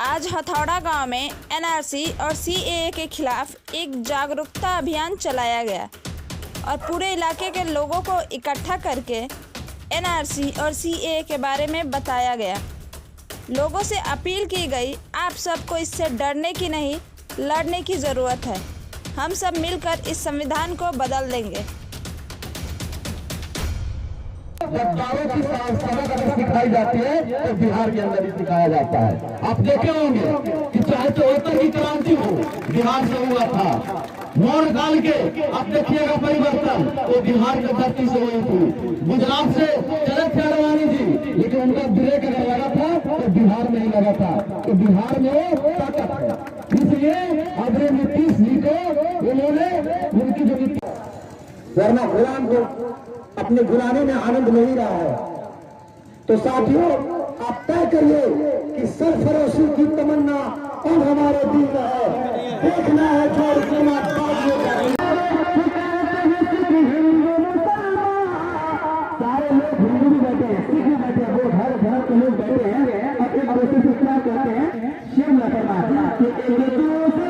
आज हथौड़ा गांव में एनआरसी और सीएए के खिलाफ एक जागरूकता अभियान चलाया गया और पूरे इलाके के लोगों को इकट्ठा करके एनआरसी और सीएए के बारे में बताया गया। लोगों से अपील की गई, आप सबको इससे डरने की नहीं, लड़ने की ज़रूरत है। हम सब मिलकर इस संविधान को बदल देंगे। जब गाँव की सड़क अगर सिखाई जाती है तो बिहार के अंदर ही सिखाया जाता है। आप देखे होंगे कि चाहे 74 की क्रांति हो, बिहार से हुआ था। मोड़ काल के आप देखिएगा परिवर्तन तो बिहार की धरती से हुई थी। गुजरात से चले थे अडवाणी जी, लेकिन उनका ब्रेक अगर लगा था तो बिहार में ही लगा था। तो बिहार में वो ताकत है, इसलिए आदरणीय नीतीश जी को उन्होंने उनकी जो नीति वरना गुलाम को अपने गुलामी में आनंद नहीं रहा है। तो साथियों, आप तय करिए कि सरफरोशी की तमन्ना अब हमारे दिल में है। देखना है छोड़ के मत सारे लोग हिंदू भी बैठे हैं, सिख भी बैठे हैं, वो हर धर्म के लोग बैठे हैं और एक दूसरे से क्या कहते हैं, शिव लखमा कि एक दूसरे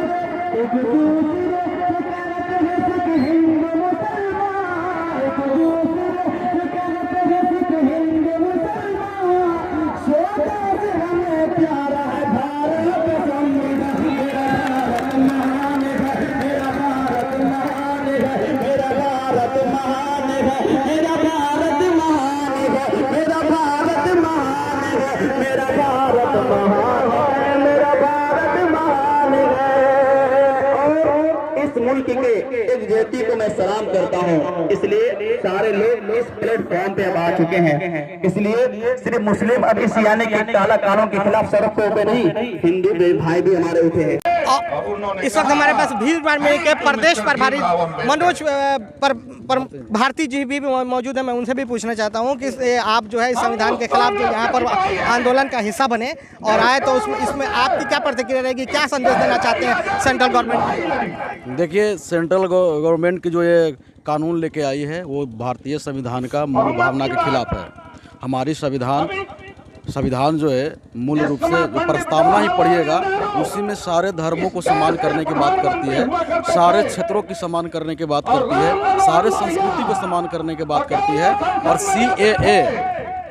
मुल्क के एक व्यक्ति को मैं सलाम करता हूं। इसलिए सारे लोग इस प्लेटफॉर्म पे अब आ चुके हैं। इसलिए सिर्फ मुस्लिम अब इस यानी कि काला कानून के खिलाफ सड़क पे उठे नहीं, हिंदू भाई भी हमारे उठे हैं। इस वक्त हमारे पास भीड़ में के प्रदेश प्रभारी मनोज भारती जी भी मौजूद है। मैं उनसे भी पूछना चाहता हूं कि आप जो है इस संविधान के खिलाफ जो यहाँ पर आंदोलन का हिस्सा बने और आए, तो इसमें आपकी क्या प्रतिक्रिया रहेगी, क्या संदेश देना चाहते हैं सेंट्रल गवर्नमेंट? देखिए, सेंट्रल गवर्नमेंट की जो ये कानून लेके आई है वो भारतीय संविधान का मूल भावना के खिलाफ है। हमारी संविधान जो है मूल रूप से जो प्रस्तावना ही पढ़िएगा उसी में सारे धर्मों को समान करने की बात करती है, सारे क्षेत्रों की समान करने की बात करती है, सारे संस्कृति को समान करने की बात करती है। और सीएए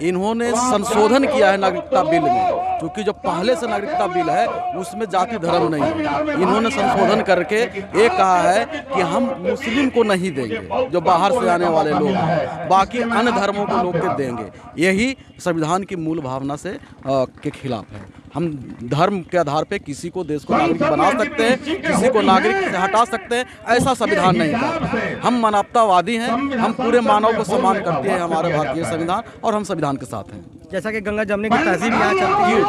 इन्होंने संशोधन किया है नागरिकता बिल में, क्योंकि जो पहले से नागरिकता बिल है उसमें जाति धर्म नहीं है। इन्होंने संशोधन करके ये कहा है कि हम मुस्लिम को नहीं देंगे, जो बाहर से आने वाले लोग हैं, बाकी अन्य धर्मों को लोग के देंगे। यही संविधान की मूल भावना से के खिलाफ है। हम धर्म के आधार पे किसी को देश को नागरिक बना सकते हैं, किसी को नागरिक से हटा सकते हैं, ऐसा संविधान नहीं था। हम मानवतावादी हैं, हम पूरे मानव को समान करते हैं हमारे भारतीय संविधान, और हम संविधान के साथ हैं। जैसा कि गंगा जमने की तहजीब यहाँ चलती है,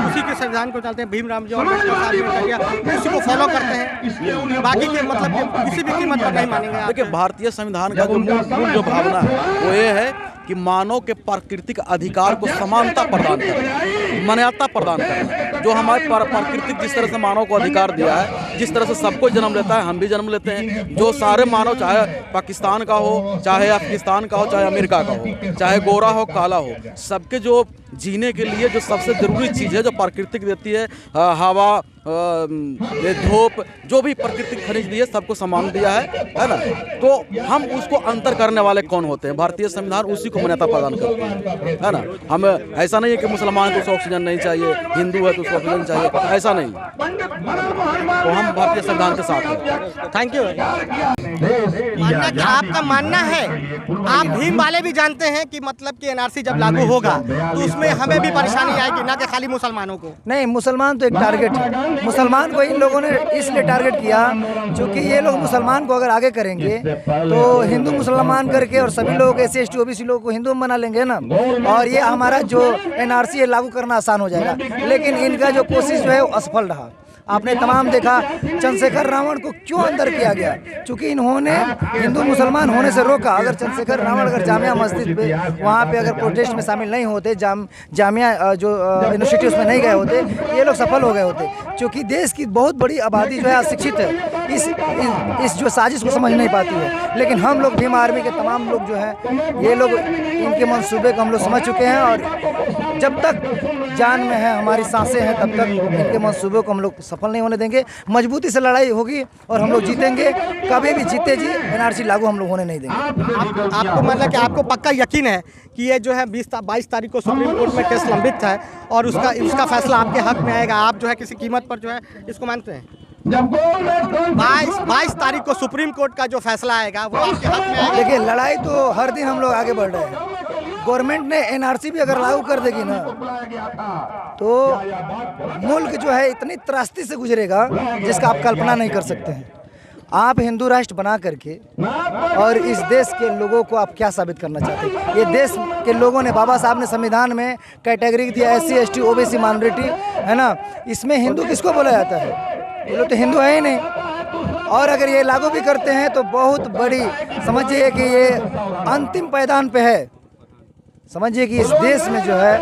उसी के संविधान को चलते हैं। भीमराव जी उसी को फॉलो करते हैं, बाकी के मतलब किसी भी कीमत पर नहीं मानेंगे। देखिए, भारतीय संविधान का जो मूल जो भावना है वो ये है कि मानव के प्राकृतिक अधिकार को समानता प्रदान करना, मान्यता प्रदान करना। जो हमारे प्राकृतिक जिस तरह से मानव को अधिकार दिया है, जिस तरह से सबको जन्म लेता है, हम भी जन्म लेते हैं। जो सारे मानव, चाहे पाकिस्तान का हो, चाहे अफगानिस्तान का हो, चाहे अमेरिका का हो, चाहे गोरा हो, काला हो, सबके जो जीने के लिए जो सबसे ज़रूरी चीज़ है जो प्राकृतिक देती है, हवा, धूप, जो भी प्राकृतिक खनिज दिए सबको समान दिया है ना। तो हम उसको अंतर करने वाले कौन होते हैं? भारतीय संविधान उसी को मान्यता प्रदान करती है ना। हम ऐसा नहीं है कि मुसलमान है तो उसको ऑक्सीजन नहीं चाहिए, हिंदू है तो उसको ऑक्सीजन चाहिए, ऐसा नहीं। तो हम भारतीय संविधान के साथ हैं। Thank you. आपका मानना है, आप भीम वाले भी जानते हैं कि मतलब कि एनआरसी जब लागू होगा तो उसमें हमें भी परेशानी आएगी, ना कि खाली मुसलमानों को? नहीं, मुसलमान तो एक टारगेट है। मुसलमान को इन लोगों ने इसलिए टारगेट किया क्योंकि ये लोग मुसलमान को अगर आगे करेंगे तो हिंदू मुसलमान करके और सभी लोग SC ST OBC लोगों को हिंदू बना लेंगे ना, और ये हमारा जो एनआरसी है लागू करना आसान हो जाएगा। लेकिन इनका जो कोशिश जो है वो असफल रहा। आपने तमाम देखा चंद्रशेखर रावण को क्यों अंदर किया गया, क्योंकि इन्होंने हिंदू मुसलमान होने से रोका। अगर चंद्रशेखर रावण अगर जामिया मस्जिद पे वहाँ पे अगर प्रोटेस्ट में शामिल नहीं होते, जामिया जो यूनिवर्सिटी उसमें नहीं गए होते, ये लोग सफल हो गए होते। क्योंकि देश की बहुत बड़ी आबादी जो है अशिक्षित है, इस जो साजिश को समझ नहीं पाती है। लेकिन हम लोग भीम आर्मी के तमाम लोग जो हैं, ये लोग इनके मंसूबे को हम लोग समझ चुके हैं और जब तक जान में है, हमारी सांसें हैं, तब तक इनके मंसूबों को हम लोग सफल नहीं होने देंगे। मजबूती से लड़ाई होगी और हम लोग जीतेंगे। कभी भी जीते जी NRC लागू हम लोग होने नहीं देंगे। आपको मतलब कि आपको पक्का यकीन है कि ये जो है 22 तारीख को सुप्रीम कोर्ट में केस लंबित है और उसका फैसला आपके हक में आएगा? आप जो है किसी कीमत पर जो है इसको मानते हैं? 22 तारीख को सुप्रीम कोर्ट का जो फैसला आएगा वो आपके हक में आएगा? देखिए, लड़ाई तो हर दिन हम लोग आगे बढ़ रहे हैं। गवर्नमेंट ने NRC भी अगर लागू कर देगी ना, तो मुल्क जो है इतनी त्रासदी से गुजरेगा जिसका आप कल्पना नहीं कर सकते हैं। आप हिंदू राष्ट्र बना करके और इस देश के लोगों को आप क्या साबित करना चाहते हैं? ये देश के लोगों ने, बाबा साहब ने संविधान में कैटेगरी दिया SC ST OBC माइनॉरिटी, है ना। इसमें हिंदू किसको बोला जाता है? ये लोग तो हिंदू है ही नहीं। और अगर ये लागू भी करते हैं तो बहुत बड़ी, समझिए कि ये अंतिम पायदान पे है। समझिए कि इस देश में जो है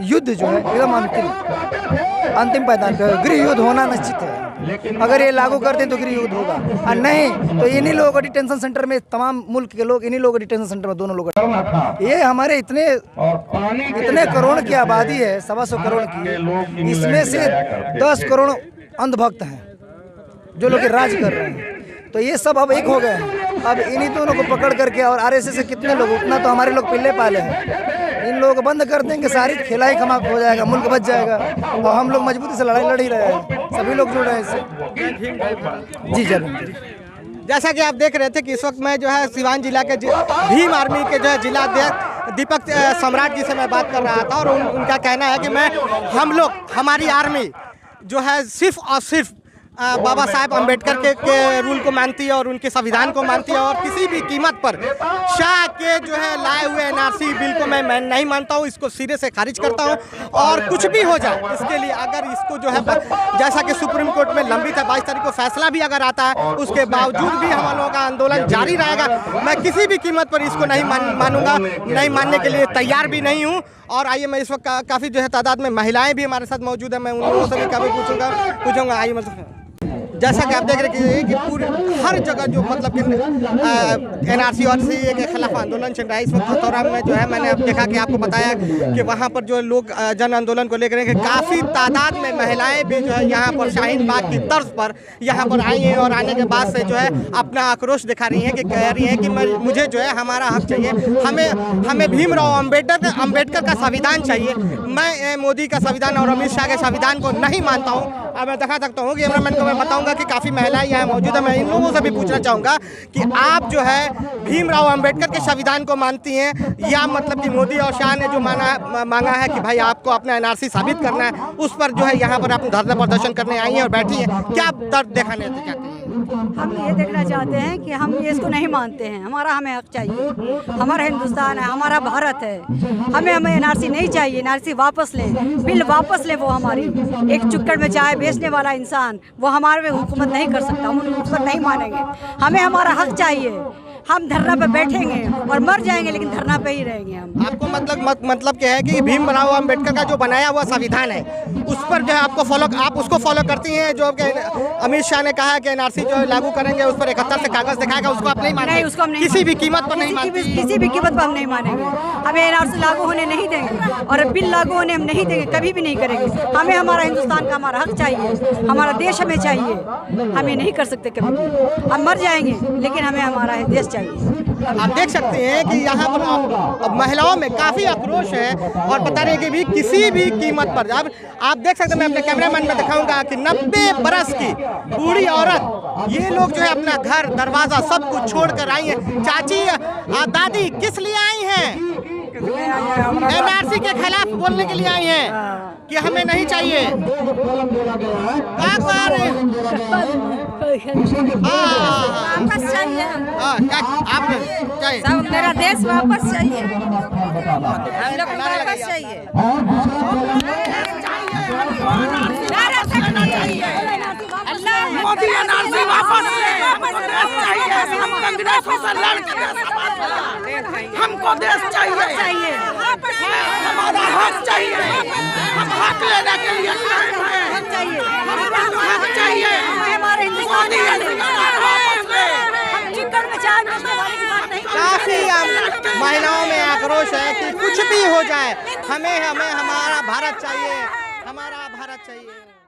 युद्ध जो है एकदम अंतिम पायदान पे है। गृह युद्ध होना निश्चित है। अगर ये लागू करते हैं तो गृह युद्ध होगा, और नहीं तो इन्हीं लोगों को डिटेंशन सेंटर में, तमाम मुल्क के लोग इन्हीं लोगों को डिटेंशन सेंटर में, दोनों लोग। ये हमारे इतने करोड़ की आबादी है, 125 करोड़ की, इसमें से 10 करोड़ अंधभक्त हैं जो लोग राज कर रहे हैं। तो ये सब अब एक हो गए हैं। अब इन्हीं दोनों को पकड़ करके, और RSS से कितने लोग, उतना तो हमारे लोग पिल्ले पाले हैं। इन लोगों को बंद कर देंगे, सारी खेला ही खमाक हो जाएगा, मुल्क बच जाएगा। और हम लोग मजबूती से लड़ाई लड़ ही रहे हैं, सभी लोग जुड़ रहे हैं इससे। जी जरूर। जैसा कि आप देख रहे थे कि इस वक्त मैं जो है सिवान जिला के भीम आर्मी के जो है जिला अध्यक्ष दीपक सम्राट जी से मैं बात कर रहा था, और उनका कहना है कि हमारी आर्मी जो है सिर्फ और सिर्फ बाबा साहेब अम्बेडकर के रूल को मानती है और उनके संविधान को मानती है, और किसी भी कीमत पर शाह के जो है लाए हुए NRC बिल को मैं नहीं मानता हूँ। इसको सिरे से खारिज करता हूँ, और कुछ भी हो जाए इसके लिए, अगर इसको जो है जैसा कि सुप्रीम कोर्ट में लंबित है, 22 तारीख को फैसला भी अगर आता है, उसके बावजूद भी हम लोगों का आंदोलन जारी रहेगा। मैं किसी भी कीमत पर इसको नहीं मानूंगा, नहीं मानने के लिए तैयार भी नहीं हूँ। और आइए, मैं इस वक्त काफ़ी जो है तादाद में महिलाएं भी हमारे साथ मौजूद है, मैं उन लोगों से भी काफ़ी पूछूंगा। आइए, मतलब जैसा कि आप देख रहे हैं कि पूरे हर जगह जो मतलब कि NRC और CAA के खिलाफ आंदोलन चल रहा है। इस वक्त खतौरा में जो है, मैंने अब देखा कि आपको बताया कि वहाँ पर जो लोग जन आंदोलन को लेकर काफ़ी तादाद में महिलाएं भी जो है यहाँ पर शाहीन बाग की तर्ज पर यहाँ पर आई हैं, और आने के बाद से जो है अपना आक्रोश दिखा रही हैं कि कह रही हैं कि मुझे जो है हमारा हक चाहिए, हमें भीमराव अम्बेडकर का संविधान चाहिए। मैं मोदी का संविधान और अमित शाह के संविधान को नहीं मानता हूँ। अब मैं दिखा सकता हूँ कि कैमरामैन को मैं बताऊँगा कि काफ़ी महिलाएं यहाँ मौजूद है। मैं इन लोगों से भी पूछना चाहूँगा कि आप जो है भीमराव अम्बेडकर के संविधान को मानती हैं, या मतलब कि मोदी और शाह ने जो मांगा है कि भाई आपको अपना NRC साबित करना है, उस पर जो है यहाँ पर आप धरना प्रदर्शन करने आई हैं और बैठी हैं, क्या दर्द दिखाने चाहती हैं? हम ये देखना चाहते हैं कि हम ये इसको नहीं मानते हैं। हमें हक चाहिए। हमारा हिंदुस्तान है, हमारा भारत है। हमें NRC नहीं चाहिए। NRC वापस लें, बिल वापस लें। वो हमारी एक चुक्कड़ में चाय बेचने वाला इंसान वो हमारे पे हुकूमत नहीं कर सकता। हम उस पर नहीं मानेंगे। हमें हमारा हक चाहिए। हम धरना पे बैठेंगे और मर जाएंगे, लेकिन धरना पे ही रहेंगे हम। आपको मतलब क्या है कि भीमराव अम्बेडकर का जो बनाया हुआ संविधान है, उस पर जो है आप उसको फॉलो करती हैं? जो अमित शाह ने कहा है कि NRC जो लागू करेंगे, उस पर 71 से कागज दिखाएगा, उसको आप नहीं मानेंगे? नहीं, उसको हम नहीं, किसी भी कीमत पर नहीं मानते? किसी भी कीमत पर हम नहीं मानेंगे। हमें NRC लागू होने नहीं देंगे, और बिल लागू होने हम नहीं देंगे, कभी भी नहीं करेंगे। हमें हमारा हिंदुस्तान का हमारा हक चाहिए, हमारा देश हमें चाहिए। हम ये नहीं कर सकते कभी भी। हम मर जाएंगे, लेकिन हमें हमारा देश चाहिए। आप देख सकते हैं कि यहाँ पर महिलाओं में काफ़ी आक्रोश है, और बता रहे हैं कि भी किसी भी कीमत पर। अब आप देख सकते हैं, मैं अपने कैमरामैन में दिखाऊंगा कि 90 बरस की बूढ़ी औरत, ये लोग जो है अपना घर दरवाज़ा सब कुछ छोड़ कर आई हैं। चाची, दादी, किस लिए आई हैं? NRC के खिलाफ बोलने के लिए आई हैं कि हमें नहीं चाहिए। वापस चाहिए। सब मेरा देश वापस चाहिए। हम लोग वापस चाहिए। मोदी NRC वापस ले। हम कांग्रेस से लड़ के हमको देश चाहिए। हमारा हक चाहिए। हम हक लेने के लिए हमको हक चाहिए। हमारे हिंदुस्तान में वापस ले। चिकन में चाय बेचने वाले की बात नहीं। काफ़ी महिलाओं में आक्रोश है कि कुछ भी हो जाए हमें हमारा भारत चाहिए, हमारा भारत चाहिए।